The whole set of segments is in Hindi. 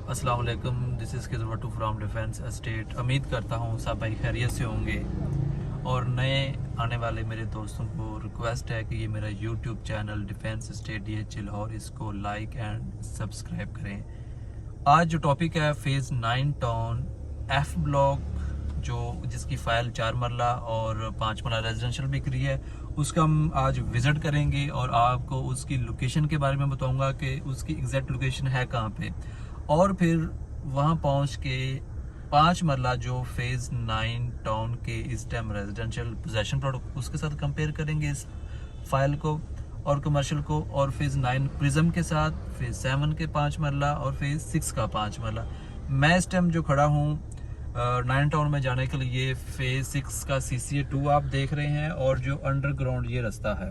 अस्सलाम वालेकुम, दिस इज़ किज़वटू फ्राम डिफेंस एस्टेट। उम्मीद करता हूँ सब भाई खैरियत से होंगे। और नए आने वाले मेरे दोस्तों को रिक्वेस्ट है कि ये मेरा YouTube channel defence estate DH Lahore, इसको लाइक एंड सब्सक्राइब करें। आज जो टॉपिक है फेज़ 9 टाउन F ब्लॉक, जो जिसकी फ़ाइल 4 मरला और 5 मरला रेजिडेंशियल बिक रही है, उसका हम आज विज़िट करेंगे और आपको उसकी लोकेशन के बारे में बताऊंगा कि उसकी एग्जैक्ट लोकेशन है कहाँ पे। और फिर वहाँ पहुँच के 5 मरला जो फेज़ 9 टाउन के इस टाइम रेजिडेंशियल पोजेशन प्रोडक्ट, उसके साथ कंपेयर करेंगे इस फाइल को और कमर्शियल को, और फेज़ 9 प्रिज्म के साथ, फेज़ 7 के 5 मरला और फेज़ 6 का 5 मरला। मैं इस टाइम जो खड़ा हूँ 9 टाउन में जाने के लिए फेज़ 6 का CCA 2 आप देख रहे हैं, और जो अंडरग्राउंड ये रास्ता है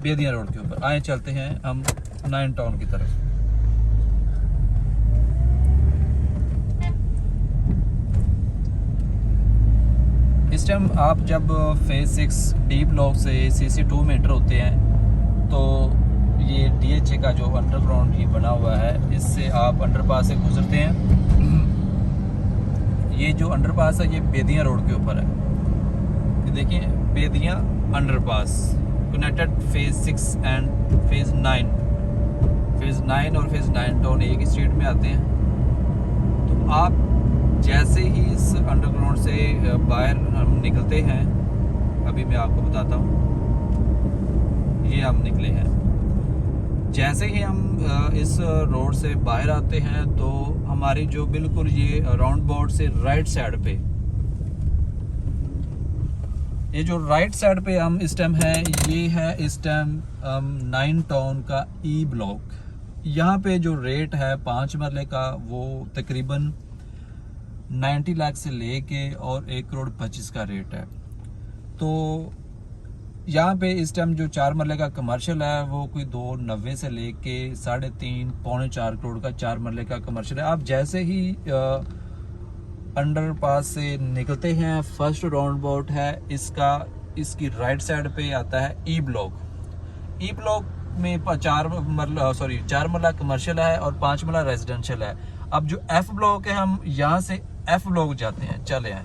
बेदिया रोड के ऊपर। आए चलते हैं हम 9 टाउन की तरफ। इस टाइम आप जब फेज़ 6 D ब्लॉक से CCA 2 में एंटर होते हैं तो ये DHA का जो अंडरग्राउंड ये बना हुआ है, इससे आप अंडरपास से गुजरते हैं। ये जो अंडरपास है ये बेदिया रोड के ऊपर है। ये देखिए बेदिया underpass connected phase 6 and phase 9। Phase 9 और फेज़ 9 टाउन एक ही स्ट्रीट में आते हैं। तो आप जैसे ही इस अंडरग्राउंड से बाहर हम निकलते हैं, अभी मैं आपको बताता हूँ, ये हम निकले हैं। जैसे ही हम इस रोड से बाहर आते हैं तो हमारी जो बिल्कुल ये राउंड बोर्ड से राइट साइड पे, ये जो राइट साइड पे हम इस टाइम है, ये है इस टाइम 9 टाउन का E ब्लॉक। यहाँ पे जो रेट है 5 मरले का वो तकरीबन 90 लाख से लेके और 1 करोड़ 25 का रेट है। तो यहाँ पे इस टाइम जो 4 मरले का कमर्शियल है वो कोई 290 से लेके 3.5 पौने 4 करोड़ का 4 मरले का कमर्शियल है। आप जैसे ही अंडरपास से निकलते हैं, फर्स्ट राउंड अबाउट है इसका, इसकी राइट साइड पे आता है E ब्लॉक। E ब्लॉक में 4 मरला कमर्शियल है और 5 मरला रेजिडेंशियल है। अब जो F ब्लॉक है, हम यहाँ से F ब्लॉक जाते हैं, चले आए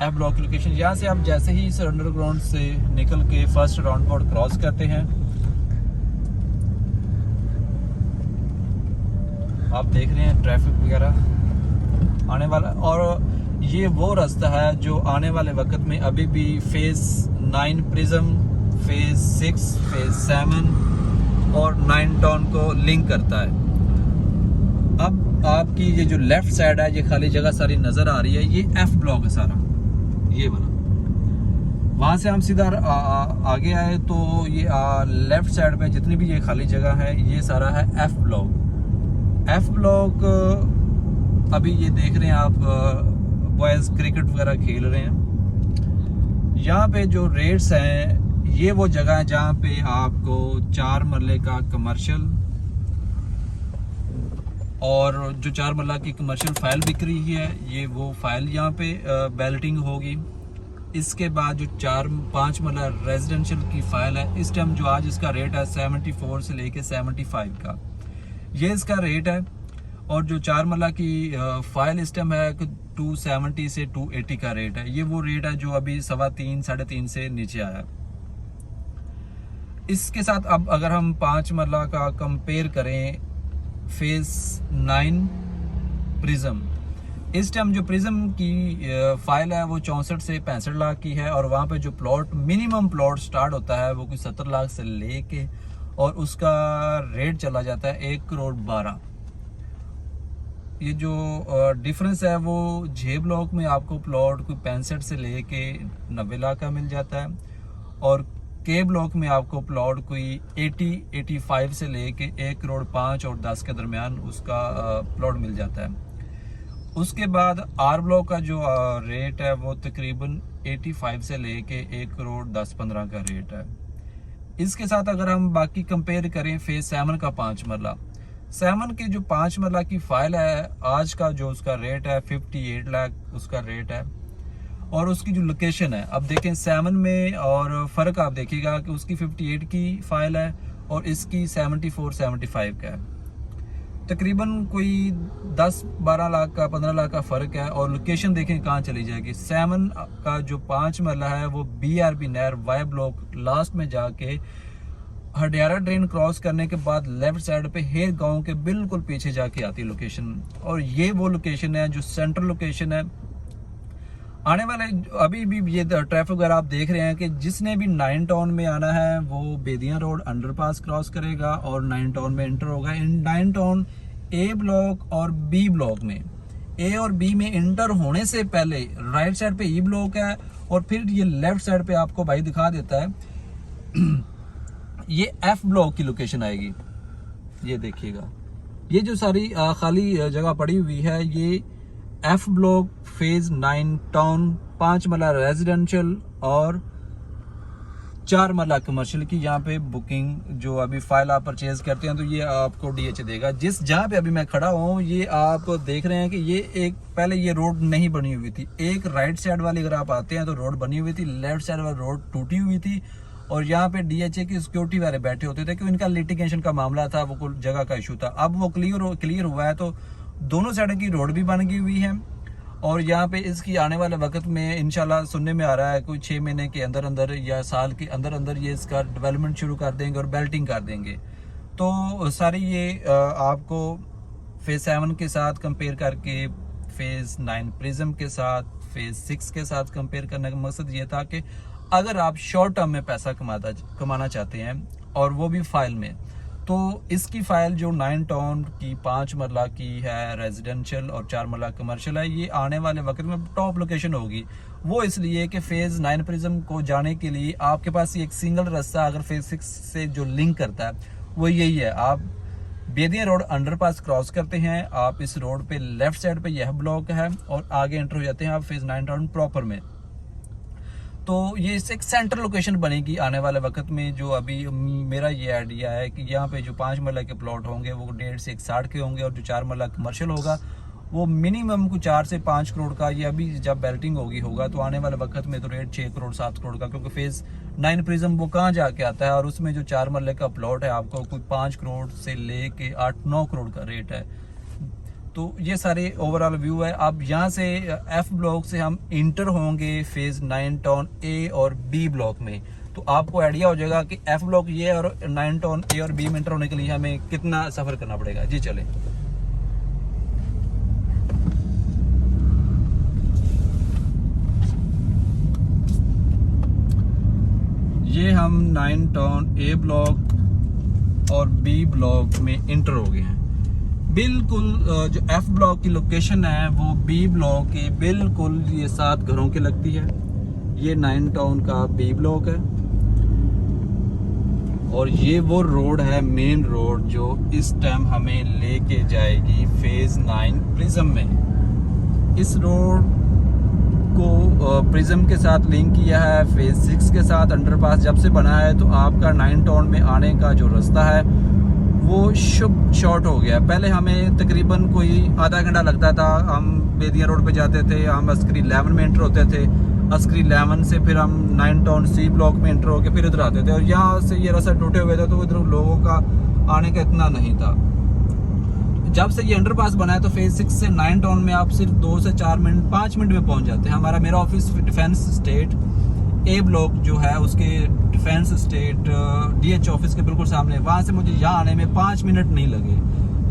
F ब्लॉक की लोकेशन। यहाँ से आप जैसे ही इस अंडरग्राउंड से निकल के फर्स्ट राउंड अबाउट क्रॉस करते हैं, आप देख रहे हैं ट्रैफिक वगैरह आने वाला, और ये वो रास्ता है जो आने वाले वक्त में अभी भी फेज़ 9 प्रिज्म, फेज़ 6, फेज़ 7 और 9 टाउन को लिंक करता है। अब आपकी ये जो लेफ्ट साइड है, ये खाली जगह सारी नज़र आ रही है, ये F ब्लॉक है सारा, ये वाला। वहाँ से हम सीधा आगे आए तो ये लेफ्ट साइड पे जितनी भी ये खाली जगह है, ये सारा है F ब्लॉक। F ब्लॉक अभी ये देख रहे हैं आप, बॉयज़ क्रिकेट वगैरह खेल रहे हैं। यहाँ पे जो रेट्स हैं, ये वो जगह है जहाँ पे आपको 4 मरले का कमर्शियल और जो 4 मरला की कमर्शियल फाइल बिक रही है, ये वो फाइल यहाँ पे बैलेटिंग होगी। इसके बाद जो 5 मरला रेजिडेंशियल की फाइल है, इस टाइम जो आज इसका रेट है 74 से लेके 75 का, ये इसका रेट है। और जो 4 मरला की फाइल इस टाइम है 270 से 280 का रेट है। ये वो रेट है जो अभी 3.25 साढ़े 3 से नीचे आया। इसके साथ अब अगर हम 5 मरला का कंपेयर करें फेज़ 9 प्रिज्म, इस टाइम जो प्रिज्म की फाइल है वो 64 से 65 लाख की है, और वहाँ पे जो प्लॉट मिनिमम प्लॉट स्टार्ट होता है वो कुछ 70 लाख से लेके, और उसका रेट चला जाता है 1 करोड़ 12। ये जो डिफरेंस है वो J ब्लॉक में आपको प्लॉट कोई 65 से लेके 90 लाख का मिल जाता है, और K ब्लॉक में आपको प्लॉट कोई 85 से लेके 1 करोड़ 5 और 10 के दरमियान उसका प्लॉट मिल जाता है। उसके बाद R ब्लॉक का जो रेट है वो तकरीबन 85 से लेके 1 करोड़ 10-15 का रेट है। इसके साथ अगर हम बाकी कंपेयर करें फेज़ 7 का 5 मरला, 7 के जो 5 मरला की फाइल है, आज का जो उसका रेट है 58 लाख उसका रेट है, और उसकी जो लोकेशन है, अब देखें 7 में और फ़र्क आप देखिएगा कि उसकी 58 की फाइल है और इसकी 74-75 का है। तकरीबन कोई 10-12 लाख का 15 लाख का फ़र्क है। और लोकेशन देखें कहाँ चली जाएगी। 7 का जो 5 मरला है वो BRB नहर वाई ब्लॉक लास्ट में जाके हडियारा ट्रेन क्रॉस करने के बाद लेफ्ट साइड पे हेर गांव के बिल्कुल पीछे जाके आती है लोकेशन। और ये वो लोकेशन है जो सेंट्रल लोकेशन है। आने वाले अभी भी ये ट्रैफिक वगैरह आप देख रहे हैं कि जिसने भी 9 टाउन में आना है वो बेदियां रोड अंडरपास क्रॉस करेगा और 9 टाउन में एंटर होगा। इन 9 टाउन ए ब्लॉक और बी ब्लॉक में, ए और बी में इंटर होने से पहले राइट साइड पे ई ब्लॉक है और फिर ये लेफ्ट साइड पे आपको भाई दिखा देता है ये एफ ब्लॉक की लोकेशन आएगी। ये देखिएगा, ये जो सारी खाली जगह पड़ी हुई है ये एफ ब्लॉक फेज 9 टाउन 5 मरला रेजिडेंशियल और 4 मरला कमर्शियल की यहाँ पे बुकिंग जो अभी फाइल आप परचेज करते हैं तो ये आपको DHA देगा। जिस जहाँ पे अभी मैं खड़ा हूँ ये आप देख रहे हैं कि ये एक पहले ये रोड नहीं बनी हुई थी। एक राइट साइड वाली अगर आप आते हैं तो रोड बनी हुई थी, लेफ्ट साइड वाली रोड टूटी हुई थी और यहाँ पे DHA की सिक्योरिटी वाले बैठे होते थे कि इनका लिटिगेशन का मामला था, वो कुछ जगह का इशू था। अब वो क्लियर हुआ है तो दोनों साइड की रोड भी बन गई हुई है और यहाँ पे इसकी आने वाले वक्त में इंशाल्लाह सुनने में आ रहा है कोई 6 महीने के अंदर अंदर या साल के अंदर अंदर ये इसका डेवलपमेंट शुरू कर देंगे और बेल्टिंग कर देंगे। तो सारी ये आपको फेज 7 के साथ कंपेयर करके फेज 9 प्रिज्म के साथ फेज 6 के साथ कंपेयर करने का मकसद ये था कि अगर आप शॉर्ट टर्म में पैसा कमाना चाहते हैं और वो भी फाइल में, तो इसकी फाइल जो 9 टाउन की 5 मरला की है रेजिडेंशियल और 4 मरला कमर्शियल है, ये आने वाले वक्त में टॉप लोकेशन होगी। वो इसलिए कि फेज 9 प्रिज्म को जाने के लिए आपके पास एक सिंगल रास्ता अगर फेज 6 से जो लिंक करता है वो यही है। आप बेदिया रोड अंडरपास क्रॉस करते हैं, आप इस रोड पे लेफ्ट साइड पे यह ब्लॉक है और आगे एंटर हो जाते हैं आप फेज 9 टाउन प्रॉपर में। तो ये एक सेंट्रल लोकेशन बनेगी आने वाले वक्त में। जो अभी मेरा ये आइडिया है कि यहाँ पे जो 5 मरला के प्लॉट होंगे वो 1.5 से 1.60 के होंगे और जो 4 मरला कमर्शियल होगा वो मिनिमम को 4 से 5 करोड़ का, ये अभी जब बेल्टिंग होगा तो आने वाले वक्त में तो रेट 6 करोड़ 7 करोड़ का, क्योंकि फेज 9 प्रिज्म वो कहाँ जाके आता है और उसमें जो 4 मरले का प्लॉट है आपको कोई 5 करोड़ से लेके 8-9 करोड़ का रेट है। तो ये सारे ओवरऑल व्यू है। अब यहाँ से एफ ब्लॉक से हम इंटर होंगे फेज 9 टाउन ए और बी ब्लॉक में, तो आपको आइडिया हो जाएगा कि एफ ब्लॉक ये और 9 टाउन ए और बी में इंटर होने के लिए हमें कितना सफर करना पड़ेगा। जी चले, ये हम 9 टाउन ए ब्लॉक और बी ब्लॉक में इंटर हो गए हैं। बिल्कुल जो एफ ब्लॉक की लोकेशन है वो बी ब्लॉक के बिल्कुल ये 7 घरों के लगती है। ये 9 टाउन का बी ब्लॉक है और ये वो रोड है मेन रोड जो इस टाइम हमें लेके जाएगी फेज 9 प्रिज्म में। इस रोड को प्रिज्म के साथ लिंक किया है फेज 6 के साथ। अंडरपास जब से बना है तो आपका 9 टाउन में आने का जो रास्ता है वो शॉर्ट हो गया। पहले हमें तकरीबन कोई आधा घंटा लगता था, हम बेदिया रोड पे जाते थे, हम अस्करी 11 में एंटर होते थे, अस्करी 11 से फिर हम 9 टाउन सी ब्लॉक में एंटर होके फिर इधर आते थे और यहाँ से ये रास्ता टूटे हुए थे तो इधर लोगों का आने का इतना नहीं था। जब से ये अंडरपास बना है तो फेज 6 से 9 टाउन में आप सिर्फ 2 से 4 मिनट 5 मिनट में पहुंच जाते हैं। मेरा office defence state A block जो है उसके डिफेंस स्टेट DH ऑफिस के बिल्कुल सामने, वहां से मुझे यहाँ आने में 5 मिनट नहीं लगे।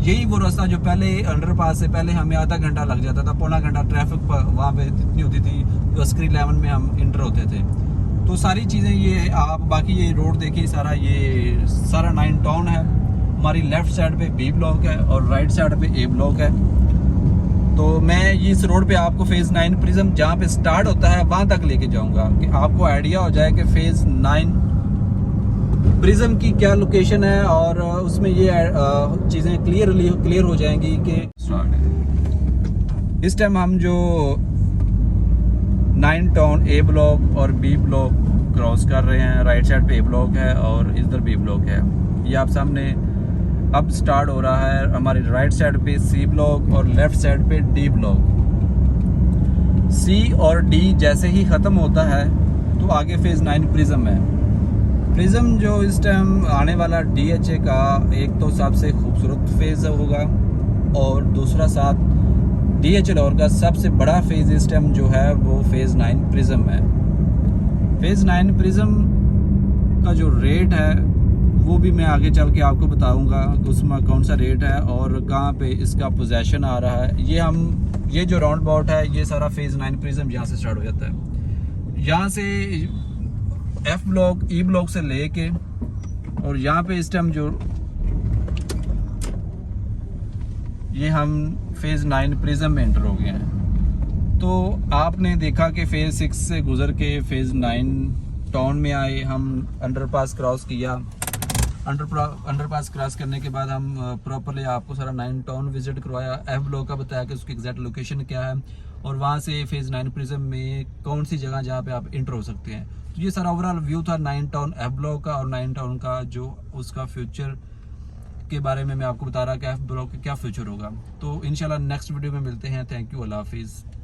यही वो रास्ता जो पहले अंडरपास से पहले हमें आधा घंटा लग जाता था, पौना घंटा ट्रैफिक वहाँ पे इतनी होती थी जो अस्करी 11 में हम इंटर होते थे। तो सारी चीज़ें ये आप बाकी ये रोड देखिए, ये सारा 9 टाउन है। हमारी लेफ्ट साइड पे बी ब्लॉक है और राइट साइड पे ए ब्लॉक है। तो मैं इस रोड पे आपको फेज 9 प्रिज्म जहाँ पे स्टार्ट होता है वहां तक लेके जाऊंगा कि आपको आइडिया हो जाए कि फेज 9 प्रिज्म की क्या लोकेशन है और उसमें ये चीजें क्लियर हो जाएंगी कि स्टार्ट है। इस टाइम हम जो 9 टाउन ए ब्लॉक और बी ब्लॉक क्रॉस कर रहे हैं, राइट साइड पे ए ब्लॉक है और इधर बी ब्लॉक है। ये आप सामने अब स्टार्ट हो रहा है। हमारी राइट साइड पे सी ब्लॉक और लेफ्ट साइड पे डी ब्लॉक। सी और डी जैसे ही ख़त्म होता है तो आगे फेज 9 प्रिज्म है। प्रिज्म जो इस टाइम आने वाला DHA का एक तो सबसे खूबसूरत फेज होगा और दूसरा साथ DHL और का सबसे बड़ा फेज़ इस टाइम जो है वो फेज़ 9 प्रिज्म है। फेज़ 9 प्रिज्म का जो रेट है वो भी मैं आगे चल के आपको बताऊंगा उसमें कौन सा रेट है और कहाँ पे इसका पोजेशन आ रहा है। ये जो राउंड अबाउट है ये सारा फेज़ 9 प्रिज्म यहाँ से स्टार्ट हो जाता है। यहाँ से F ब्लॉक E ब्लॉक से लेके और यहाँ पे इस टाइम जो ये हम फेज़ 9 प्रिज्म में एंटर हो गए हैं। तो आपने देखा कि फेज़ 6 से गुजर के फेज़ 9 टाउन में आए, हम अंडरपास क्रॉस किया। अंडरपास क्रॉस करने के बाद हम प्रॉपरली आपको सारा 9 टाउन विजिट करवाया। F ब्लॉक का बताया कि उसकी एग्जैक्ट लोकेशन क्या है और वहाँ से फेज़ 9 प्रिज्म में कौन सी जगह जहाँ पे आप इंटर हो सकते हैं। तो ये सारा ओवरऑल व्यू था 9 टाउन F ब्लॉक का और 9 टाउन का जो उसका फ्यूचर के बारे में मैं आपको बता रहा कि F ब्लॉक का क्या फ्यूचर होगा। तो इंशाल्लाह नेक्स्ट वीडियो में मिलते हैं। थैंक यू, अल्लाह हाफिज़।